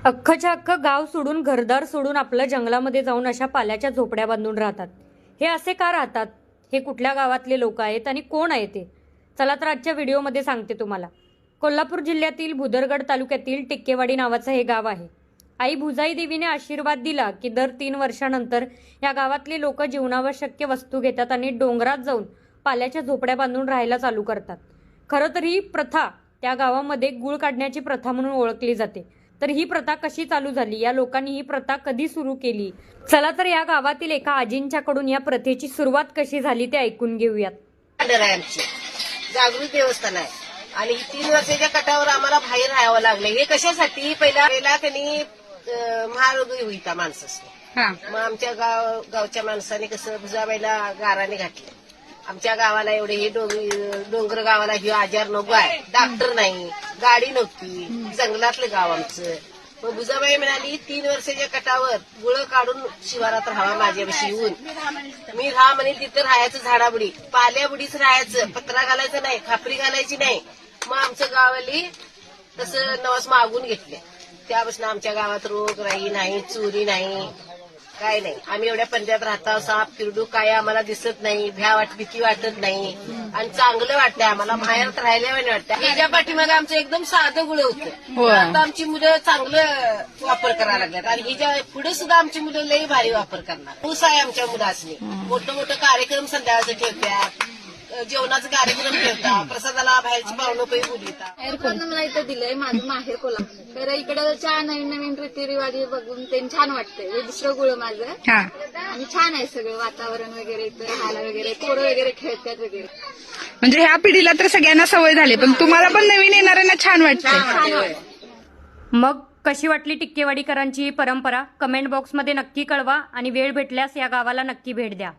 अख्खच्या अख्खं गाव सोडून घरदार सोडून आपलं जंगलामध्ये जाऊन अशा पाल्याच्या झोपड्या बांधून राहतात। हे असे का राहतात? हे कुठल्या गावातले लोक आहेत आणि कोण आहे ते? चला तर आजच्या व्हिडिओमध्ये सांगते तुम्हाला। कोल्हापूर जिल्ह्यातील भुदरगड तालुक्यातील टिक्केवाडी नावाचं हे गाव आहे। आई भुजाई देवीने आशीर्वाद दिला की दर 3 वर्षानंतर या गावातले लोक जीवनावश्यक वस्तू घेतात आणि डोंगरात जाऊन पाल्याच्या झोपड्या बांधून राहायला चालू करतात। खरं तर ही प्रथा त्या गावामध्ये गुळ काढण्याची प्रथा म्हणून ओळखली जाते। तर ही प्रथा कशी चालू झाली, या लोकांनी ही प्रथा कधी सुरू केली, चला तर या गावातील एका आजींच्याकडून या प्रथेची सुरुवात कशी झाली ते ऐकून घेऊयात। जागृत देवस्थान आहे आणि 3 वर्षाच्या कटावर आम्हाला बाहेर राहावं लागलं। हे कशासाठी? पहिला त्यांनी महारोगी होईता माणसाने। मग आमच्या गावच्या माणसाने कसं भुजाबाईला गाराने घातले। आमच्या गावाला एवढे हे डोंगर गावाला हे आजार नको आहे, डॉक्टर नाही, गाडी नव्हती, जंगलातलं गाव आमचं। मग भुजाबाई म्हणाली 3 वर्षाच्या कटावर गुळ काढून शिवारात राहावा माझ्यापाशी येऊन। मी राहा म्हणे, तिथं राहायचं, झाडाबुडी पाल्याबुडीच राहायचं, पत्रा घालायचं नाही, खापरी घालायची नाही। मग आमचं गावाली तसं नवस मागून घेतले। त्यापासून आमच्या गावात रोग नाही, चोरी नाही, काय नाही। आम्ही एवढ्या पंजाब राहता, साप किरडू काय आम्हाला दिसत नाही, भीती वाटत नाही आणि चांगलं वाटतंय आम्हाला। बाहेर राहिल्या वाटतं। ह्याच्या पाठीमागे आमचं एकदम साधं गुळ होतं। आता आमची मुलं चांगलं वापर करायला लागल्यात आणि हिच्या पुढे सुद्धा आमची मुलं लई भारी वापर करणार। ऊस आहे आमच्या मुलासनी, मोठं कार्यक्रम संध्याकाळचं ठेवतात, जेवणाचा कार्यक्रम ठेवतात, प्रसादाला बाहेरची पाहुणं पै बोलतात। मला इथं दिलंय माझं माहेर कोल्हापूर। तर इकडच्या नवीन रीतिरिवाज बघून ते छान वाटतंय। हे दुसरं गुळ माझं आणि छान आहे सगळं वातावरण वगैरे, इथं राहायला वगैरे, पोरं वगैरे खेळतात वगैरे। म्हणजे ह्या पिढीला तर सगळ्यांना सवय झाली, पण तुम्हाला पण नवीन येणाऱ्यांना छान वाटतंय। मग कशी वाटली टिक्केवाडीकरांची ही परंपरा? कमेंट बॉक्समध्ये नक्की कळवा आणि वेळ भेटल्यास या गावाला नक्की भेट द्या।